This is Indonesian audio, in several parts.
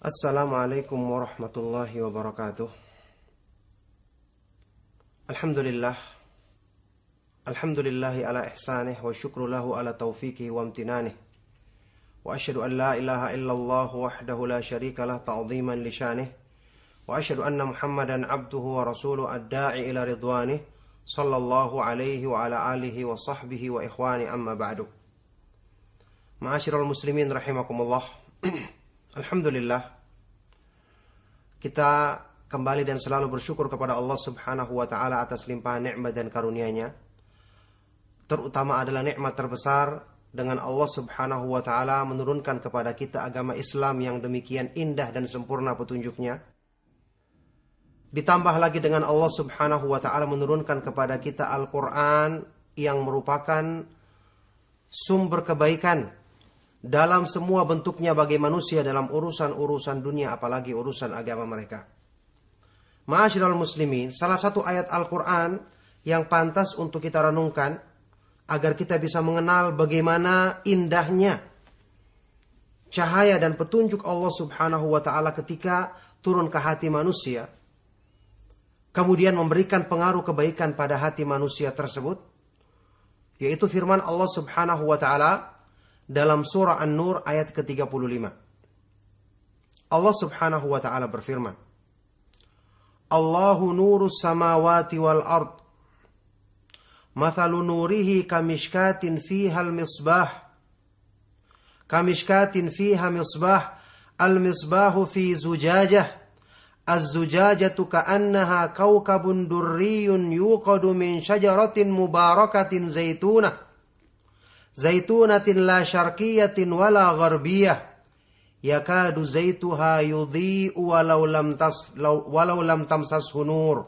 Assalamualaikum warahmatullahi wabarakatuh. Alhamdulillah. Alhamdulillahi ala ihsanih wa syukru lahu ala taufiqihi wa amtinanih. Wa asyhadu an la ilaha illallah wahdahu la syarika lah ta'ziman li syanih. Wa asyhadu anna Muhammadan abduhu wa rasuluhu ad-da'i ila ridwanih sallallahu alaihi wa ala alihi wa sahbihi wa ikhwani amma ba'du. Ma'asyiral muslimin rahimakumullah. Alhamdulillah, kita kembali dan selalu bersyukur kepada Allah Subhanahu wa ta'ala atas limpahan nikmat dan karunia-Nya. Terutama adalah nikmat terbesar dengan Allah Subhanahu wa ta'ala menurunkan kepada kita agama Islam yang demikian indah dan sempurna petunjuknya. Ditambah lagi dengan Allah Subhanahu wa ta'ala menurunkan kepada kita Al-Quran yang merupakan sumber kebaikan dalam semua bentuknya bagi manusia dalam urusan-urusan dunia, apalagi urusan agama mereka. Ma'asyiral muslimin, salah satu ayat Al-Quran yang pantas untuk kita renungkan agar kita bisa mengenal bagaimana indahnya cahaya dan petunjuk Allah Subhanahu wa ta'ala ketika turun ke hati manusia, kemudian memberikan pengaruh kebaikan pada hati manusia tersebut, yaitu firman Allah Subhanahu wa ta'ala dalam surah An-Nur ayat ke-35. Allah Subhanahu wa ta'ala berfirman, Allahu nurus samawati wal ard, mathalu nurihi kamishkatin fiha al-misbah, kamishkatin fiha misbah, al-misbahu fi zujajah, az-zujajatu ka'annaha kawkabun durriyun yuqadu min syajaratin mubarakatin zaitunah, zaitunatin la syarqiyatin wala gharbiyah, yakadu zaituha yudhi'u walau lam tamsashu nur,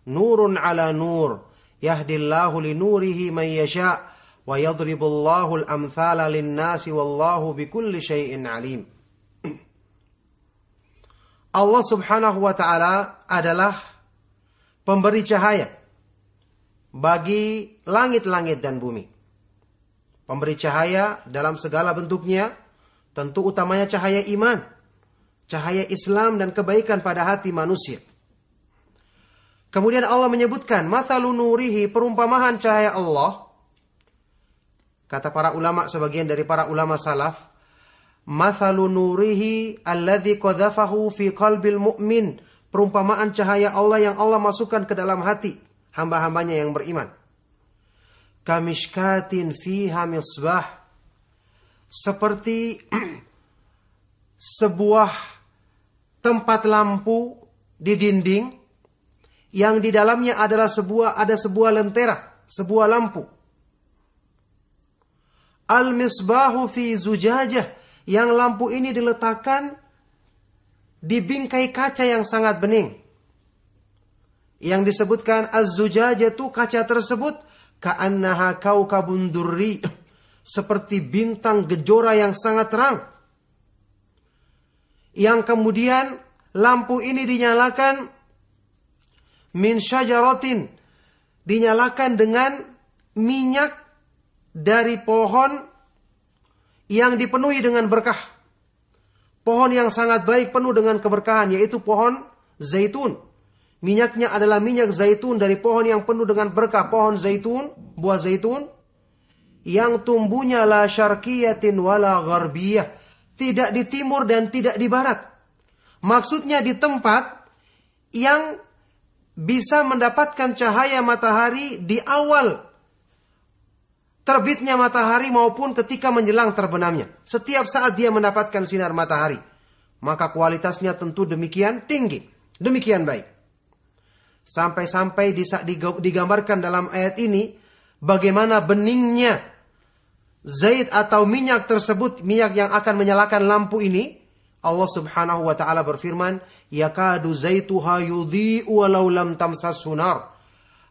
nurun ala nur, yahdillahu li nurihi man yasha' wa yadribullahu al-amthala lin-nasi wallahu bikulli syai'in alim. Allah Subhanahu wa ta'ala adalah pemberi cahaya bagi langit-langit dan bumi. Pemberi cahaya dalam segala bentuknya, tentu utamanya cahaya iman, cahaya Islam dan kebaikan pada hati manusia. Kemudian Allah menyebutkan mathalu nurihi, perumpamaan cahaya Allah. Kata para ulama, sebagian dari para ulama salaf, mathalu nurihi alladzi qadhafahu fi qalbil mu'min, perumpamaan cahaya Allah yang Allah masukkan ke dalam hati hamba-hambanya yang beriman. Kamishkatin fiha misbah, seperti sebuah tempat lampu di dinding yang di dalamnya adalah ada sebuah lentera, sebuah lampu. Al-misbahu fi zujajah, yang lampu ini diletakkan di bingkai kaca yang sangat bening. Yang disebutkan az-zujajatu, kaca tersebut ka'annaha kaukabun durri, seperti bintang gejora yang sangat terang. Yang kemudian lampu ini dinyalakan min syajaratin, dinyalakan dengan minyak dari pohon yang dipenuhi dengan berkah. Pohon yang sangat baik penuh dengan keberkahan, yaitu pohon zaitun. Minyaknya adalah minyak zaitun dari pohon yang penuh dengan berkah, pohon zaitun, buah zaitun yang tumbuhnya la syarqiyatin wala gharbiyah, tidak di timur dan tidak di barat. Maksudnya di tempat yang bisa mendapatkan cahaya matahari di awal terbitnya matahari maupun ketika menjelang terbenamnya. Setiap saat dia mendapatkan sinar matahari, maka kualitasnya tentu demikian tinggi, demikian baik. Sampai-sampai digambarkan dalam ayat ini bagaimana beningnya zait atau minyak tersebut, minyak yang akan menyalakan lampu ini. Allah Subhanahu wa ta'ala berfirman, yakadu zaituha yudhi'u walau lam tamsashu nar,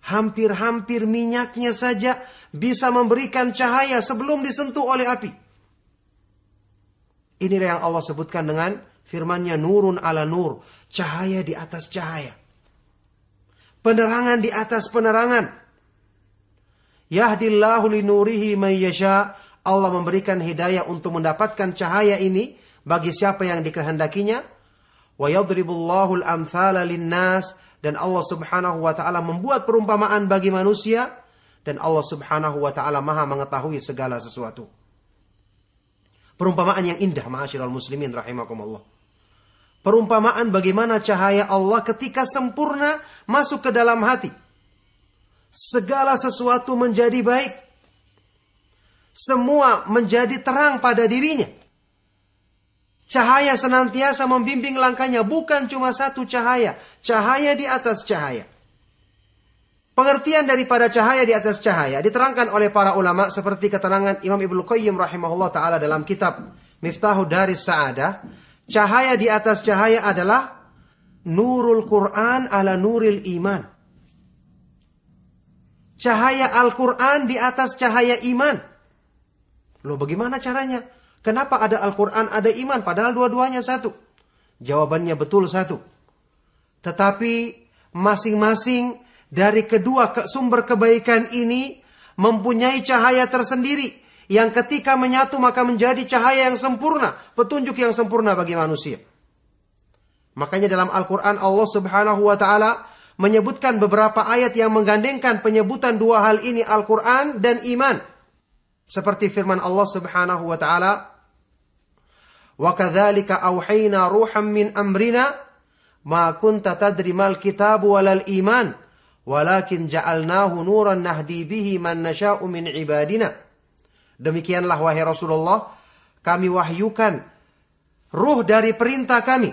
hampir-hampir minyaknya saja bisa memberikan cahaya sebelum disentuh oleh api. Inilah yang Allah sebutkan dengan firman-Nya nurun ala nur, cahaya di atas cahaya, penerangan di atas penerangan. Yahdillahu li nurihi man yasha, Allah memberikan hidayah untuk mendapatkan cahaya ini bagi siapa yang dikehendakinya. Wa yadribullahu al-amthala lin-nas, dan Allah Subhanahu wa taala membuat perumpamaan bagi manusia, dan Allah Subhanahu wa taala Maha mengetahui segala sesuatu. Perumpamaan yang indah, ma'asyiral muslimin rahimakumullah. Perumpamaan bagaimana cahaya Allah ketika sempurna masuk ke dalam hati. Segala sesuatu menjadi baik. Semua menjadi terang pada dirinya. Cahaya senantiasa membimbing langkahnya, bukan cuma satu cahaya. Cahaya di atas cahaya. Pengertian daripada cahaya di atas cahaya diterangkan oleh para ulama seperti keterangan Imam Ibnu Qayyim rahimahullah ta'ala dalam kitab Miftahu Daris Sa'adah. Cahaya di atas cahaya adalah nurul Quran ala nuril iman. Cahaya Al-Quran di atas cahaya iman. Loh, bagaimana caranya? Kenapa ada Al-Quran, ada iman, padahal dua-duanya satu? Jawabannya betul satu. Tetapi masing-masing dari kedua sumber kebaikan ini mempunyai cahaya tersendiri, yang ketika menyatu maka menjadi cahaya yang sempurna, petunjuk yang sempurna bagi manusia. Makanya dalam Al-Quran Allah Subhanahu wa ta'ala menyebutkan beberapa ayat yang menggandengkan penyebutan dua hal ini, Al-Quran dan iman. Seperti firman Allah Subhanahu wa ta'ala, "Wa kadzalika auhayna ruham min amrina ma kunta tadri mal kitabu walal iman walakin ja'alnahu nuran nahdi bihi man nasha'u min ibadina." Demikianlah wahai Rasulullah, kami wahyukan ruh dari perintah kami,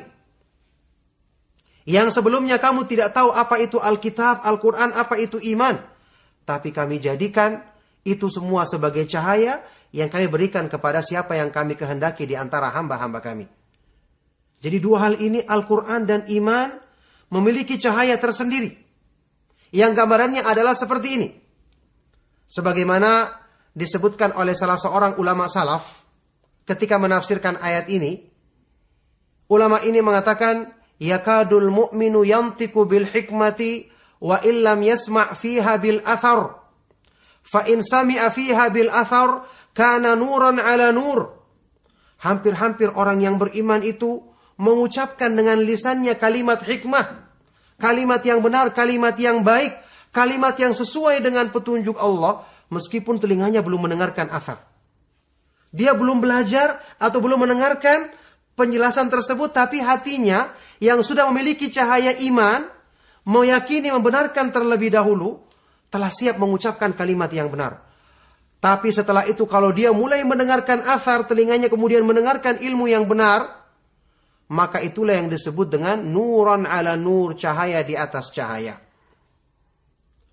yang sebelumnya kamu tidak tahu apa itu Alkitab, Al-Quran, apa itu iman. Tapi kami jadikan itu semua sebagai cahaya yang kami berikan kepada siapa yang kami kehendaki di antara hamba-hamba kami. Jadi dua hal ini, Al-Quran dan iman, memiliki cahaya tersendiri. Yang gambarannya adalah seperti ini. Sebagaimana disebutkan oleh salah seorang ulama salaf ketika menafsirkan ayat ini. Ulama ini mengatakan, yakadul mu'minu yantiku bil hikmati wa illam yasma' fiha bil athar. Fa in sami'a fiha bil athar kana nuran ala nur. Hampir-hampir orang yang beriman itu mengucapkan dengan lisannya kalimat hikmah, kalimat yang benar, kalimat yang baik, kalimat yang sesuai dengan petunjuk Allah, meskipun telinganya belum mendengarkan athar. Dia belum belajar atau belum mendengarkan penjelasan tersebut, tapi hatinya yang sudah memiliki cahaya iman, meyakini, membenarkan terlebih dahulu, telah siap mengucapkan kalimat yang benar. Tapi setelah itu kalau dia mulai mendengarkan athar, telinganya kemudian mendengarkan ilmu yang benar, maka itulah yang disebut dengan nuran ala nur, cahaya di atas cahaya.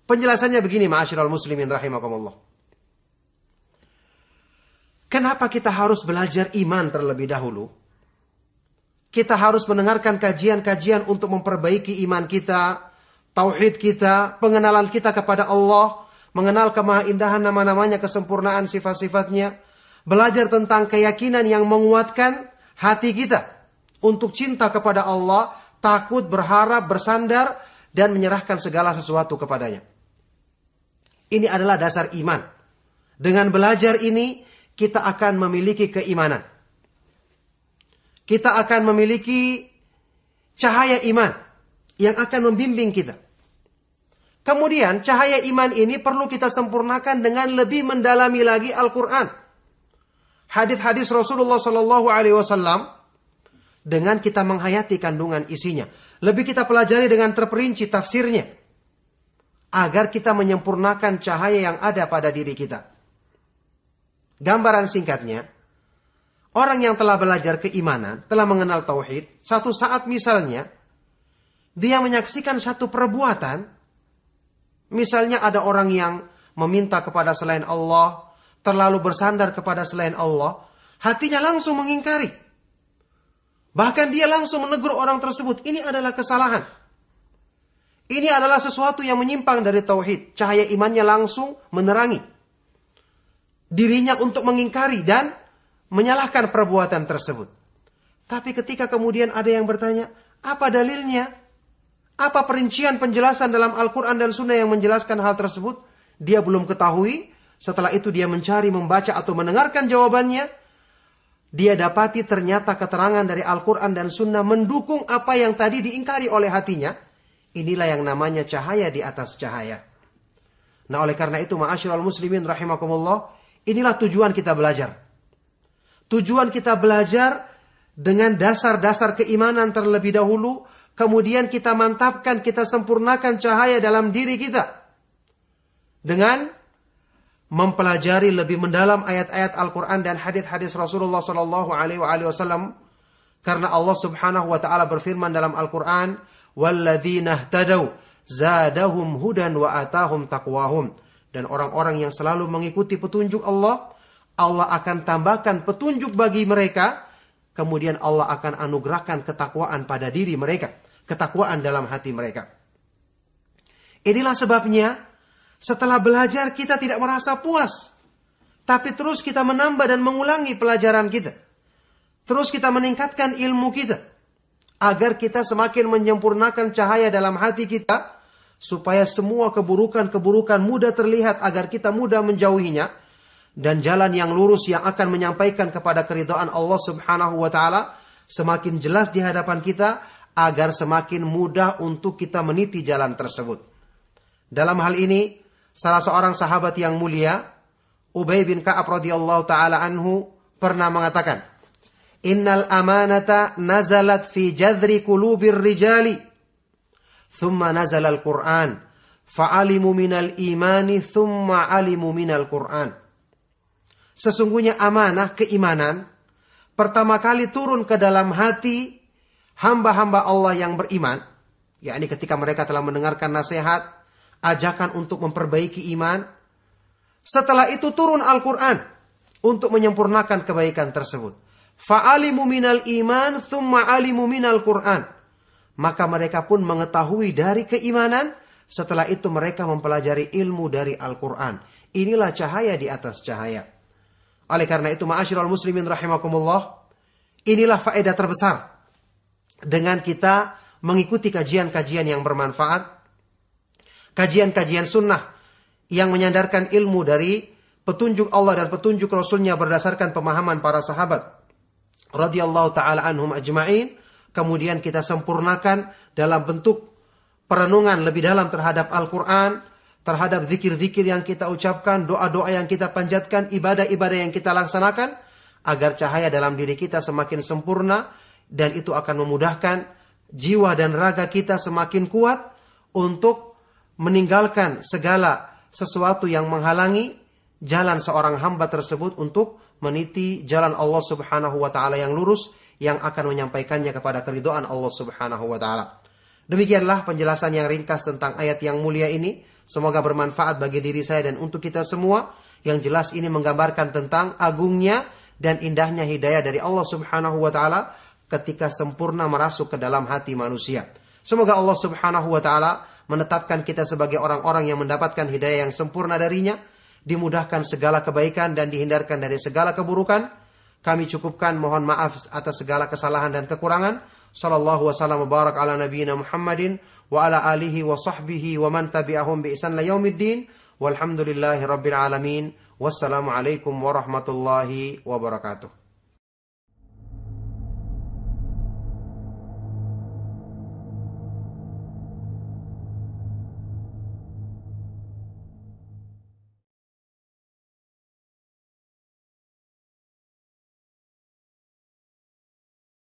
Penjelasannya begini, ma'asyiral muslimin rahimakumullah. Kenapa kita harus belajar iman terlebih dahulu? Kita harus mendengarkan kajian-kajian untuk memperbaiki iman kita, tauhid kita, pengenalan kita kepada Allah, mengenal kemahaindahan nama-namanya, kesempurnaan sifat-sifatnya, belajar tentang keyakinan yang menguatkan hati kita untuk cinta kepada Allah, takut, berharap, bersandar, dan menyerahkan segala sesuatu kepadanya. Ini adalah dasar iman. Dengan belajar ini, kita akan memiliki keimanan. Kita akan memiliki cahaya iman yang akan membimbing kita. Kemudian cahaya iman ini perlu kita sempurnakan dengan lebih mendalami lagi Al-Quran. Hadis-hadis Rasulullah SAW dengan kita menghayati kandungan isinya. Lebih kita pelajari dengan terperinci tafsirnya. Agar kita menyempurnakan cahaya yang ada pada diri kita. Gambaran singkatnya, orang yang telah belajar keimanan, telah mengenal tauhid, satu saat misalnya, dia menyaksikan satu perbuatan, misalnya ada orang yang meminta kepada selain Allah, terlalu bersandar kepada selain Allah, hatinya langsung mengingkari. Bahkan dia langsung menegur orang tersebut, ini adalah kesalahan. Ini adalah sesuatu yang menyimpang dari tauhid. Cahaya imannya langsung menerangi dirinya untuk mengingkari dan menyalahkan perbuatan tersebut. Tapi ketika kemudian ada yang bertanya, apa dalilnya? Apa perincian penjelasan dalam Al-Quran dan Sunnah yang menjelaskan hal tersebut? Dia belum ketahui. Setelah itu dia mencari, membaca atau mendengarkan jawabannya. dia dapati ternyata keterangan dari Al-Quran dan Sunnah mendukung apa yang tadi diingkari oleh hatinya, inilah yang namanya cahaya di atas cahaya. Nah, oleh karena itu, ma'asyiral muslimin rahimakumullah, inilah tujuan kita belajar. Tujuan kita belajar dengan dasar-dasar keimanan terlebih dahulu, kemudian kita mantapkan, kita sempurnakan cahaya dalam diri kita dengan mempelajari lebih mendalam ayat-ayat Al-Quran dan hadis-hadis Rasulullah Sallallahu Alaihi Wasallam. Karena Allah Subhanahu Wa Taala berfirman dalam Al-Quran, "Walladzina ihtadaw zadahum hudan wa atahum taqwahum." Dan orang-orang yang selalu mengikuti petunjuk Allah, Allah akan tambahkan petunjuk bagi mereka, kemudian Allah akan anugerahkan ketakwaan pada diri mereka, ketakwaan dalam hati mereka. Inilah sebabnya setelah belajar kita tidak merasa puas, tapi terus kita menambah dan mengulangi pelajaran kita. Terus kita meningkatkan ilmu kita, agar kita semakin menyempurnakan cahaya dalam hati kita, supaya semua keburukan-keburukan mudah terlihat, agar kita mudah menjauhinya, dan jalan yang lurus yang akan menyampaikan kepada keridhaan Allah Subhanahu wa Ta'ala semakin jelas di hadapan kita, agar semakin mudah untuk kita meniti jalan tersebut. Dalam hal ini, salah seorang sahabat yang mulia, Ubay bin Ka'ab radhiyallahu ta'ala anhu, pernah mengatakan, "Innal amanata nazalat fi jadri qulubir rijali, thumma nazala al-Qur'an, fa'alimu minal imani, thumma alimu minal Qur'an." Sesungguhnya amanah, keimanan, pertama kali turun ke dalam hati hamba-hamba Allah yang beriman, yakni ketika mereka telah mendengarkan nasihat, ajakan untuk memperbaiki iman. Setelah itu turun Al-Quran untuk menyempurnakan kebaikan tersebut. Fa'alimu minal iman, thumma alimu minal Quran. Maka mereka pun mengetahui dari keimanan, setelah itu mereka mempelajari ilmu dari Al-Quran. Inilah cahaya di atas cahaya. Oleh karena itu, ma'asyiral muslimin rahimakumullah, inilah faedah terbesar dengan kita mengikuti kajian-kajian yang bermanfaat, kajian-kajian sunnah yang menyandarkan ilmu dari petunjuk Allah dan petunjuk Rasulnya berdasarkan pemahaman para sahabat radhiyallahu ta'ala anhum ajma'in. Kemudian kita sempurnakan dalam bentuk perenungan lebih dalam terhadap Al-Quran, terhadap zikir-zikir yang kita ucapkan, doa-doa yang kita panjatkan, ibadah-ibadah yang kita laksanakan, agar cahaya dalam diri kita semakin sempurna, dan itu akan memudahkan jiwa dan raga kita semakin kuat untuk meninggalkan segala sesuatu yang menghalangi jalan seorang hamba tersebut untuk meniti jalan Allah Subhanahu wa Ta'ala yang lurus, yang akan menyampaikannya kepada keridhaan Allah Subhanahu wa Ta'ala. Demikianlah penjelasan yang ringkas tentang ayat yang mulia ini. Semoga bermanfaat bagi diri saya dan untuk kita semua. Yang jelas ini menggambarkan tentang agungnya dan indahnya hidayah dari Allah Subhanahu wa Ta'ala ketika sempurna merasuk ke dalam hati manusia. Semoga Allah Subhanahu wa Ta'ala menetapkan kita sebagai orang-orang yang mendapatkan hidayah yang sempurna darinya, dimudahkan segala kebaikan dan dihindarkan dari segala keburukan. Kami cukupkan, mohon maaf atas segala kesalahan dan kekurangan. Sallallahu wasallam barak ala nabiyyina Muhammadin wa ala alihi wa sahbihi wa man tabi'ahum bi ihsan ila yaumiddin. Walhamdulillahi rabbil alamin. Wassalamu alaikum warahmatullahi wabarakatuh.